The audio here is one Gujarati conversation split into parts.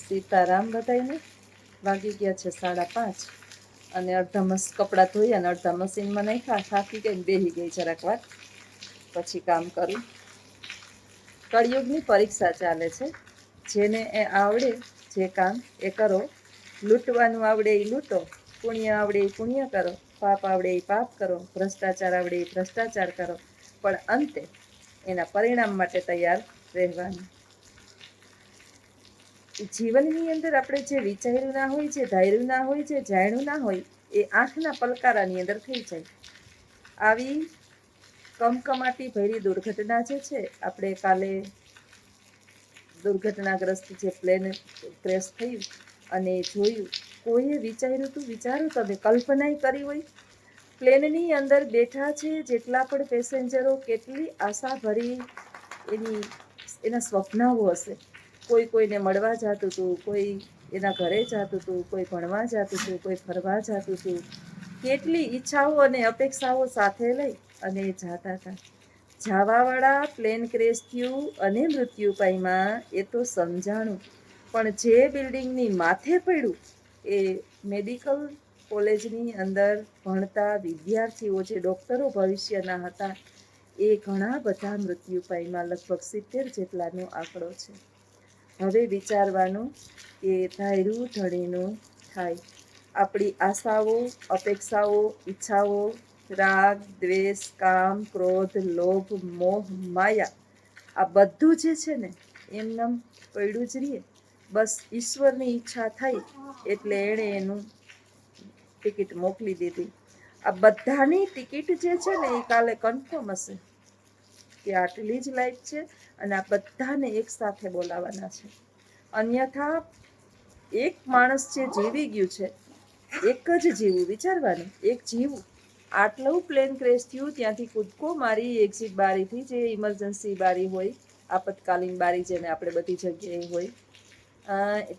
સીતારામ બધાઈને. વાગી ગયા છે 5:30 અને અડધા કપડાં ધોઈ અને અડધા મશીનમાં નાખ્યા. થાકી ગઈને બેસી ગઈ જરાક વાર, પછી કામ કરું. કળિયુગની પરીક્ષા ચાલે છે. જેને એ આવડે જે કામ એ કરો. લૂંટવાનું આવડે એ લૂંટો, પુણ્ય આવડે એ પુણ્ય કરો, પાપ આવડે એ પાપ કરો, ભ્રષ્ટાચાર આવડે એ ભ્રષ્ટાચાર કરો, પણ અંતે એના પરિણામ માટે તૈયાર રહેવાનું. જીવનની અંદર આપણે જે વિચાર્યું ના હોય, જે ધાર્યું ના હોય, જે જાણ્યું ના હોય, એ આંખના પલકારાની અંદર થઈ જાય. આવી કમકમાટી ભરી દુર્ઘટના જે છે, આપણે કાલે દુર્ઘટનાગ્રસ્ત જે પ્લેન ક્રેશ થયું અને જોયું, કોઈએ વિચાર્યું હતું? વિચારો તમે, કલ્પના કરી હોય? પ્લેનની અંદર બેઠા છે જેટલા પણ પેસેન્જરો, કેટલી આશા ભરી એના સ્વપ્નાઓ હશે. કોઈ કોઈને મળવા જતું હતું, કોઈ એના ઘરે જતું હતું, કોઈ ભણવા જતું હતું, કોઈ ફરવા જતું હતું. કેટલી ઈચ્છાઓ અને અપેક્ષાઓ સાથે લઈ અને જતા હતા. જવાવાળા પ્લેન ક્રેશ થયું અને મૃત્યુ પામ્યા એ તો સમજાણું, પણ જે બિલ્ડિંગની માથે પડ્યું એ મેડિકલ કોલેજની અંદર ભણતા વિદ્યાર્થીઓ, જે ડૉક્ટરો ભવિષ્યના હતા, એ ઘણા બધા મૃત્યુ પામ્યા. લગભગ 70 જેટલાનો આંકડો છે. હવે વિચારવાનું કે ધાર્યું ધણીનું થાય. આપણી આશાઓ, અપેક્ષાઓ, ઈચ્છાઓ, રાગ, દ્વેષ, કામ, ક્રોધ, લોભ, મોહ, માયા, આ બધું જે છે ને એમનેમ પડ્યું જ રહીએ. બસ ઈશ્વરની ઈચ્છા થઈ એટલે એણે એનું ટિકિટ મોકલી દીધી. આ બધાની ટિકિટ જે છે ને એ કાલે કન્ફર્મ હશે કે આટલી જ લાઈફ છે અને આ બધાને એક સાથે બોલાવાના છે. અન્યથા એક માણસ જે જીવી ગયું છે, એક જ જીવું, વિચારવાનું, એક જીવું. આટલું પ્લેન ક્રેશ થયું, ત્યાંથી કૂદકો મારી એક્ઝિટ બારીથી, જે ઇમરજન્સી બારી હોય, આપતકાલીન બારી જેને આપણે બધી જગ્યાએ હોય,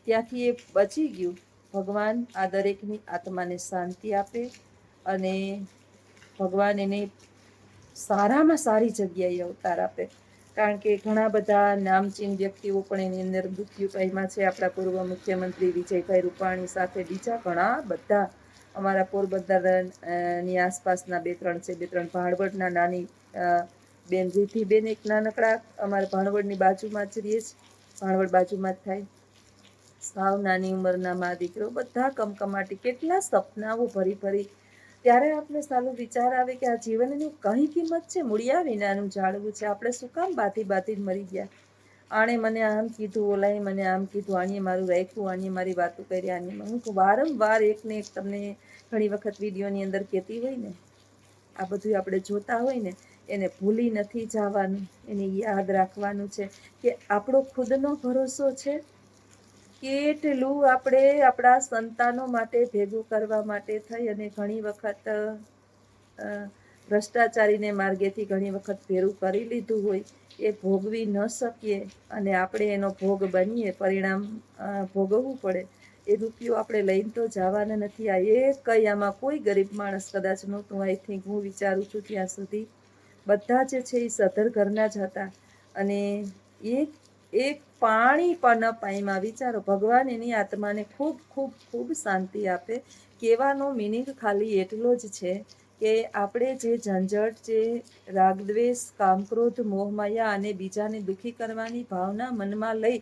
ત્યાંથી એ બચી ગયું. ભગવાન આ દરેકની આત્માને શાંતિ આપે અને ભગવાન એને સારામાં સારી જગ્યાએ અવતાર આપે. કારણ કે ઘણા બધા નામચીન વ્યક્તિઓ પણ એની અંદર મૃત્યુ પામ્યા છે. આપણા પૂર્વ મુખ્યમંત્રી વિજયભાઈ રૂપાણી સાથે બીજા ઘણા બધા અમારા પોરબંદરની આસપાસના 2-3 છે. 2-3 ભાણવડના નાની બેન રીધિબેન, એક નાનકડા અમારા ભાણવડની બાજુમાં જ રહીએ છે, ભાણવડ બાજુમાં જ થાય. સાવ નાની ઉંમરના મા દીકરો, બધા કમકમાટી, કેટલા સપનાઓ ભરી ભરી. ત્યારે આપણે સાલું વિચાર આવે કે આ જીવનની કઈ કિંમત છે? મૂળિયા વિનાનું ઝાડવું છે. આપણે શું કામ બાથી મરી ગયા? આણે મને આમ કીધું, ઓલાએ મને આમ કીધું, આણીએ મારું રાખ્યું, આણીએ મારી વાતો કરી, આની હું વારંવાર એકને એક તમને ઘણી વખત વિડીયોની અંદર કહેતી હોય ને, આ બધું આપણે જોતા હોય ને, એને ભૂલી નથી જવાનું. એને યાદ રાખવાનું છે કે આપણો ખુદનો ભરોસો છે. કેટલું આપણે આપણા સંતાનો માટે ભેગું કરવા માટે થઈ અને ઘણી વખત ભ્રષ્ટાચારીને માર્ગેથી ઘણી વખત ભેરું કરી લીધું હોય, એ ભોગવી ન શકીએ અને આપણે એનો ભોગ બનીએ, પરિણામ ભોગવવું પડે. એ રૂપિયો આપણે લઈને તો જવાના નથી. આ કઈ આમાં કોઈ ગરીબ માણસ કદાચ નહોતું. આઈ થિંક, હું વિચારું છું ત્યાં સુધી બધા જે છે એ સધર ઘરના જ હતા અને એક પાણી પણ ન પામ્યા. વિચારો, ભગવાન એની આત્માને ખૂબ ખૂબ ખૂબ શાંતિ આપે. કહેવાનો મિનિંગ ખાલી એટલો જ છે કે આપણે જે ઝંઝટ, જે રાગદ્વેષ, કામક્રોધ, મોહમાયા અને બીજાને દુઃખી કરવાની ભાવના મનમાં લઈ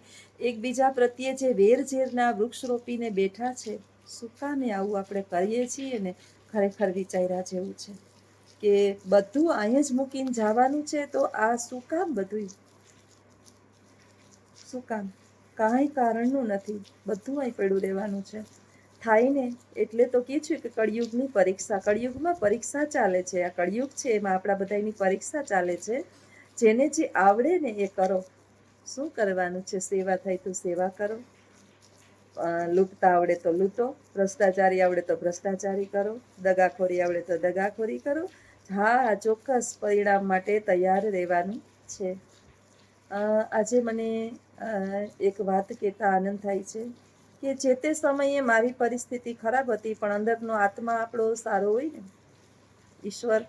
એકબીજા પ્રત્યે જે વેરઝેરના વૃક્ષ રોપીને બેઠા છે, શું કામે આવું આપણે કરીએ છીએ ને? ખરેખર વિચાર્યા જેવું છે કે બધું અહીં જ મૂકીને જવાનું છે, તો આ શું કામ? બધું શું કામ? કાંઈ કારણનું નથી. બધું અહીં પડ્યું રહેવાનું છે. થાય ને એટલે તો કહે છે કે કળિયુગની પરીક્ષા. કળિયુગમાં પરીક્ષા ચાલે છે. આ કળિયુગ છે, એમાં આપણા બધાની પરીક્ષા ચાલે છે. જેને જે આવડે ને એ કરો. શું કરવાનું છે? સેવા થાય તો સેવા કરો, લૂંટતા આવડે તો લૂંટો, ભ્રષ્ટાચારી આવડે તો ભ્રષ્ટાચારી કરો, દગાખોરી આવડે તો દગાખોરી કરો. હા, ચોક્કસ પરિણામ માટે તૈયાર રહેવાનું છે. આજે મને એક વાત કહેતા આનંદ થાય છે કે જે તે સમયે મારી પરિસ્થિતિ ખરાબ હતી, પણ અંદરનો આત્મા આપણો સારો હોય ને, ઈશ્વર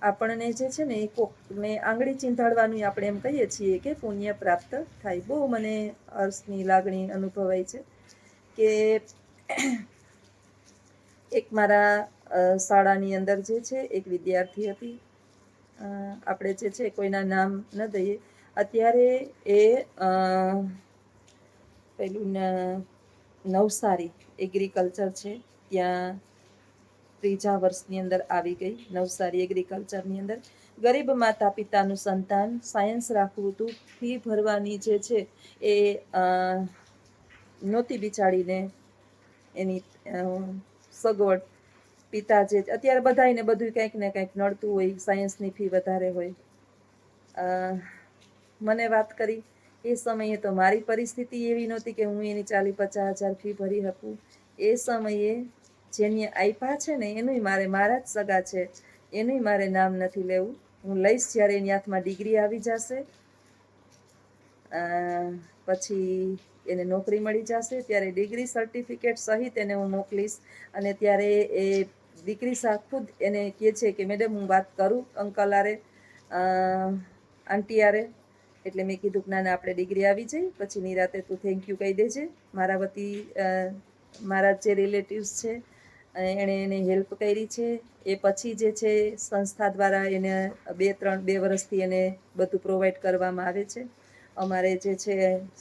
આપણને જે છે ને એ કોકને આંગળી ચીંધાડવાનું આપણે એમ કહીએ છીએ કે પુણ્ય પ્રાપ્ત થાય. બહુ મને હર્ષની લાગણી અનુભવાય છે કે એક મારા શાળાની અંદર જે છે એક વિદ્યાર્થી હતી, આપણે જે છે કોઈના નામ ન દઈએ, અત્યારે એ પેલું નવસારી એગ્રીકલ્ચર છે ત્યાં 3જા વર્ષની અંદર આવી ગઈ. નવસારી એગ્રીકલ્ચરની અંદર ગરીબ માતા પિતાનું સંતાન, સાયન્સ રાખવું હતું, ફી ભરવાની જે છે એ નહોતી બિચારીને એની સગવડ. પિતા જે અત્યારે બધાને બધું કંઈક ને કંઈક નડતું હોય, સાયન્સની ફી વધારે હોય. મને વાત કરી એ સમયે તો મારી પરિસ્થિતિ એવી નહોતી કે હું એની 40-50 હજાર ફી ભરી શકું. એ સમયે જેને આપ્યા છે ને એનું મારા જ સગા છે, એનું મારે નામ નથી લેવું. હું લઈશ જ્યારે એની હાથમાં ડિગ્રી આવી જશે, પછી એને નોકરી મળી જશે ત્યારે ડિગ્રી સર્ટિફિકેટ સહિત એને હું મોકલીશ. અને ત્યારે એ દીકરી ખુદ એને કહે છે કે મેડમ હું વાત કરું અંકલ આરે, આંટી આરે. એટલે મેં કીધું કે ના આપણે ડિગ્રી આવી જાય પછી નિરાતે તું થેન્ક યુ કહી દેજે. મારા વતી મારા જે રિલેટિવ્સ છે એણે એને હેલ્પ કરી છે. એ પછી જે છે સંસ્થા દ્વારા એને 2 વર્ષથી એને બધું પ્રોવાઈડ કરવામાં આવે છે. અમારે જે છે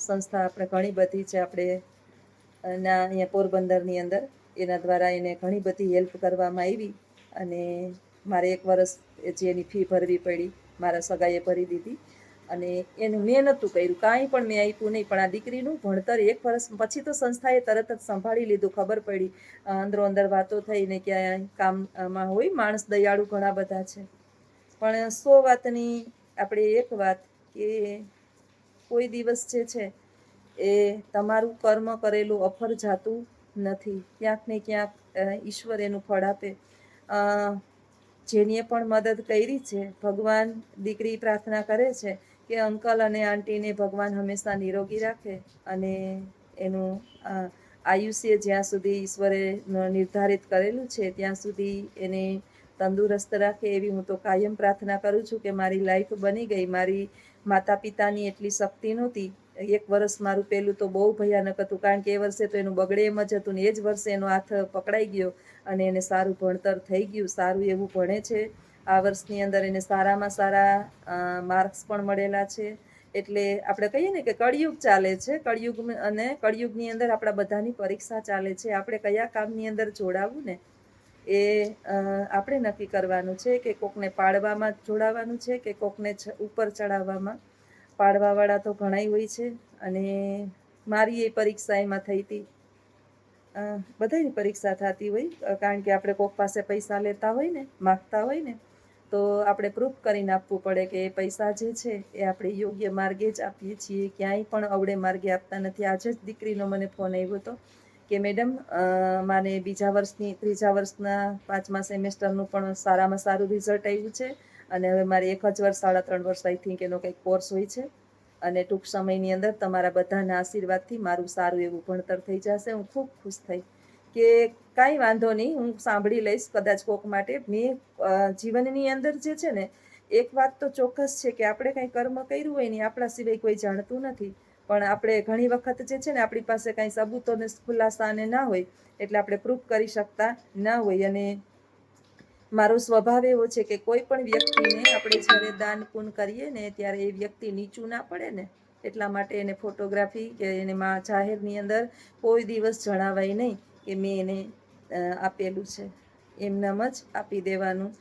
સંસ્થા આપણે ઘણી બધી છે, આપણે અહીંયા પોરબંદરની અંદર, એના દ્વારા એને ઘણી બધી હેલ્પ કરવામાં આવી. અને મારે 1 વર્ષ જે એની ફી ભરવી પડી મારા સગાઈએ ભરી દીધી. અને એનું મેં નહોતું કર્યું, કાંઈ પણ મેં આપ્યું નહીં, પણ આ દીકરીનું ભણતર 1 વર્ષ પછી તો સંસ્થાએ તરત જ સંભાળી લીધું. ખબર પડી, અંદરો અંદર વાતો થઈને ક્યાંય કામમાં હોય માણસ, દયાળુ ઘણા બધા છે. પણ 100 વાતની આપણે એક વાત કે કોઈ દિવસ જે છે એ તમારું કર્મ કરેલું અફર જાતું નથી. ક્યાંક ને ક્યાંક ઈશ્વર એનું ફળ આપે. જેને પણ મદદ કરી છે, ભગવાન, દીકરી પ્રાર્થના કરે છે કે અંકલ અને આંટીને ભગવાન હંમેશા નિરોગી રાખે અને એનું આયુષ્ય જ્યાં સુધી ઈશ્વરે નિર્ધારિત કરેલું છે ત્યાં સુધી એને તંદુરસ્ત રાખે એવી હું તો કાયમ પ્રાર્થના કરું છું. કે મારી લાઈફ બની ગઈ. મારી માતા પિતાની એટલી શક્તિ નહોતી. 1 વર્ષ મારું પહેલું તો બહુ ભયાનક હતું, કારણ કે એ વર્ષે તો એનું બગડે એમ જ હતું ને એ જ વર્ષે એનો હાથ પકડાઈ ગયો અને એને સારું ભણતર થઈ ગયું, સારું એવું ભણે છે. આ વર્ષની અંદર એને સારામાં સારા માર્ક્સ પણ મળેલા છે. એટલે આપણે કહીએ ને કે કળિયુગ ચાલે છે, કળિયુગ અને કળિયુગની અંદર આપણા બધાની પરીક્ષા ચાલે છે. આપણે કયા કામની અંદર જોડાવું ને એ આપણે નક્કી કરવાનું છે, કે કોકને પાડવામાં જોડાવાનું છે કે કોકને ઉપર ચડાવવામાં. પાડવાવાળા તો ઘણાય હોય છે અને મારી એ પરીક્ષા એમાં થઈ હતી. બધાની પરીક્ષા થતી હોય, કારણ કે આપણે કોક પાસે પૈસા લેતા હોય ને, માગતા હોય ને, તો આપણે પ્રૂફ કરીને આપવું પડે કે એ પૈસા જે છે એ આપણે યોગ્ય માર્ગે જ આપીએ છીએ, ક્યાંય પણ અવળે માર્ગે આપતા નથી. આજે જ દીકરીનો મને ફોન આવ્યો હતો કે મેડમ મારે 2જા વર્ષની 3જા વર્ષના 5મા સેમેસ્ટરનું પણ સારામાં સારું રિઝલ્ટ આવ્યું છે અને હવે મારે 1 જ વર્ષ 3.5 વર્ષ આઈ થિંક એનો કંઈક કોર્સ હોય છે અને ટૂંક સમયની અંદર તમારા બધાના આશીર્વાદથી મારું સારું એવું ભણતર થઈ જશે. હું ખૂબ ખુશ થઈ કે કાંઈ વાંધો નહીં, હું સાંભળી લઈશ કદાચ કોક માટે. મેં જીવનની અંદર જે છે ને એક વાત તો ચોક્કસ છે કે આપણે કાંઈ કર્મ કર્યું હોય ને આપણા સિવાય કોઈ જાણતું નથી. પણ આપણે ઘણી વખત જે છે ને આપણી પાસે કાંઈ સબૂતોને ખુલાસા અને ના હોય એટલે આપણે પ્રૂફ કરી શકતા ના હોય. અને મારો સ્વભાવ એવો છે કે કોઈ પણ વ્યક્તિને આપણે જ્યારે દાન પૂન કરીએ ને ત્યારે એ વ્યક્તિ નીચું ના પડે ને એટલા માટે એને ફોટોગ્રાફી કે એને જાહેરની અંદર કોઈ દિવસ જણાવાય નહીં કે મેં એને આપેલું છે. એમનામ જ આપી દેવાનું.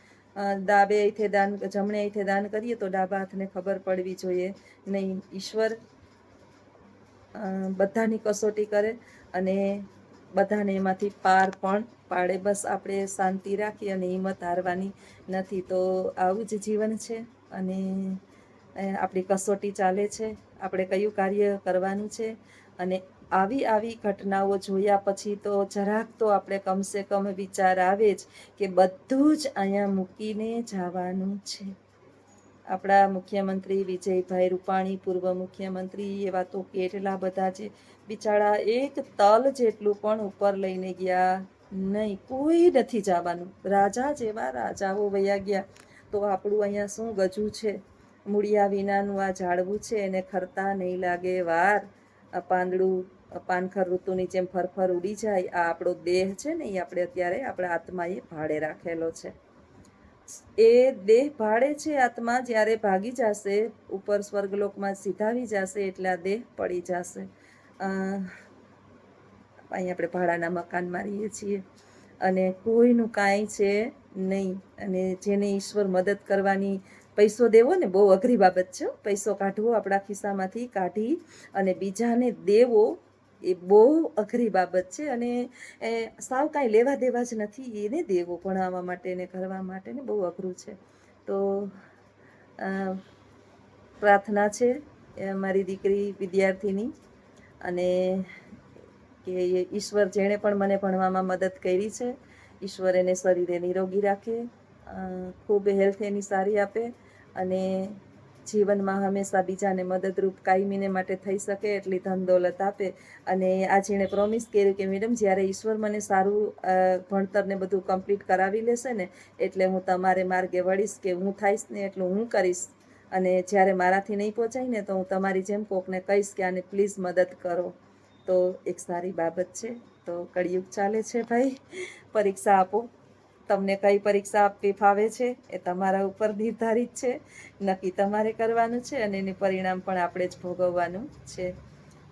ડાબે હાથે દાન, જમણે હાથે દાન કરીએ તો ડાબા હાથને ખબર પડવી જોઈએ નહીં. ઈશ્વર બધાની કસોટી કરે અને બધાને એમાંથી પાર પણ પાડે. બસ આપણે શાંતિ રાખી અને હિંમત હારવાની નથી. તો આવું જ જીવન છે અને આપણી કસોટી ચાલે છે. આપણે કયું કાર્ય કરવાનું છે અને આવી ઘટનાઓ જોયા પછી તો જરાક તો આપણે કમસે કમ વિચાર આવે જ કે બધું જ અહીંયા મૂકીને જવાનું છે. આપણા મુખ્યમંત્રી વિજયભાઈ રૂપાણી, પૂર્વ મુખ્યમંત્રી, એવા તો કેટલા બધા છે. બિચારા એક તલ જેટલું પણ ઉપર લઈને ગયા નહીં. કોઈ નથી જવાનું. રાજા જેવા રાજાઓ વયા ગયા તો આપણું અહીંયા શું ગજું છે. મૂળિયા વિનાનું આ ઝાડવું છે એને ખરતા નહીં લાગે વાર. આ પાંદડું પાનખર ઋતુની જેમ ફરફર ઉડી જાય. આ આપણો દેહ છે ને એ આપણે અત્યારે આપણા આત્માએ ભાડે રાખેલો છે. એ દેહ ભાડે છે આત્મા જ્યારે ભાગી જશે, ઉપર સ્વર્ગલોકમાં સીધાવી જશે એટલે આ દેહ પડી જશે. અહીં આપણે ભાડાના મકાનમાં રહીએ છીએ અને કોઈનું કાંઈ છે નહીં. અને જેને ઈશ્વર મદદ કરવાની, પૈસો દેવો ને બહુ અઘરી બાબત છે. પૈસો કાઢવો આપણા ખિસ્સામાંથી કાઢી અને બીજાને દેવો એ બહુ અઘરી બાબત છે. અને સાવ કાંઈ લેવા દેવા જ નથી, એને દેવો ભણાવવા માટે ને કરવા માટે ને બહુ અઘરું છે. તો પ્રાર્થના છે મારી દીકરી વિદ્યાર્થીની, અને કે ઈશ્વર જેણે પણ મને ભણવામાં મદદ કરી છે, ઈશ્વર એને શરીરે નિરોગી રાખે, ખૂબ હેલ્થ એની સારી આપે અને જીવનમાં હંમેશા બીજાને મદદરૂપ કાયમીને માટે થઈ શકે એટલી ધન દોલત આપે. અને આજે એણે પ્રોમિસ કર્યું કે મેડમ જ્યારે ઈશ્વર મને સારું ભણતરને બધું કમ્પ્લીટ કરાવી લેશે ને એટલે હું તમારે માર્ગે વળીશ, કે હું થઈશ ને એટલું હું કરીશ. અને જ્યારે મારાથી નહીં પહોંચાય ને તો હું તમારી જેમ કોકને કહીશ કે આને પ્લીઝ મદદ કરો. તો એક સારી બાબત છે. તો કળિયુગ ચાલે છે ભાઈ, પરીક્ષા આપો. તમને કઈ પરીક્ષા આપવી ફાવે છે એ તમારા ઉપર નિર્ધારિત છે, નક્કી તમારે કરવાનું છે અને એનું પરિણામ પણ આપણે જ ભોગવવાનું છે.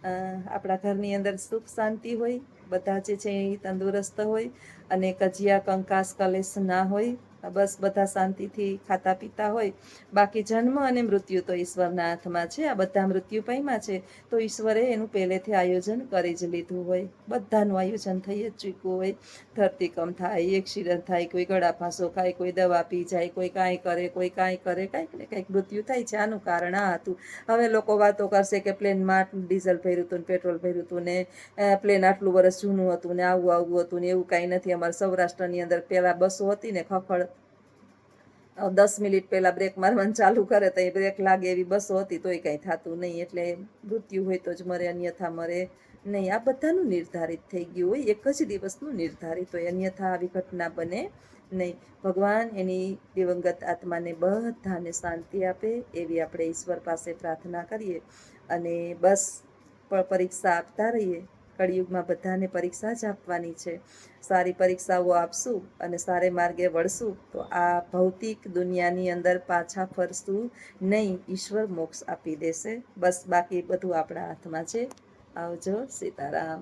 આપણા ઘરની અંદર સુખ શાંતિ હોય, બધા જે છે એ તંદુરસ્ત હોય અને કજિયા કંકાસ કલેશ ના હોય, બસ બધા શાંતિથી ખાતા પીતા હોય. બાકી જન્મ અને મૃત્યુ તો ઈશ્વરના હાથમાં છે. આ બધા મૃત્યુ પામ્યા છે તો ઈશ્વરે એનું પહેલેથી આયોજન કરી જ લીધું હોય. બધાનું આયોજન થઈ જ ચૂક્યું હોય. ધરતીકંપ થાય, એક્સિડન્ટ થાય, કોઈ ગળા ફાંસો ખાય, કોઈ દવા પી જાય, કોઈ કાંઈ કરે, કોઈ કાંઈ કરે, કાંઈક ને કાંઈક મૃત્યુ થાય છે. આનું કારણ આ હતું. હવે લોકો વાતો કરશે કે પ્લેનમાં આટલું ડીઝલ ભર્યું હતું ને પેટ્રોલ ભર્યું હતું ને પ્લેન આટલું વર્ષ જૂનું હતું ને આવું હતું ને એવું કાંઈ નથી. અમારા સૌરાષ્ટ્રની અંદર પહેલાં બસો હતી ને ખખડ 10 મિનિટ પહેલાં બ્રેક મારવાનું ચાલુ કરે તો એ બ્રેક લાગે એવી બસો હતી, તોય કાંઈ થતું નહીં. એટલે મૃત્યુ હોય તો જ મરે, અન્યથા મરે નહીં. આ બધાનું નિર્ધારિત થઈ ગયું હોય, એક જ દિવસનું નિર્ધારિત હોય, અન્યથા આવી ઘટના બને નહીં. ભગવાન એની દિવંગત આત્માને બધાને શાંતિ આપે એવી આપણે ઈશ્વર પાસે પ્રાર્થના કરીએ અને બસ પરીક્ષા આપતા રહીએ. કળિયુગમાં બધાને પરીક્ષા જ આપવાની છે. સારી પરીક્ષાઓ આપશું અને સારે માર્ગે વળશું તો આ ભૌતિક દુનિયાની અંદર પાછા ફરશું નહીં, ઈશ્વર મોક્ષ આપી દેશે. બસ બાકી બધું આપણા હાથમાં છે. આવજો. સીતારામ.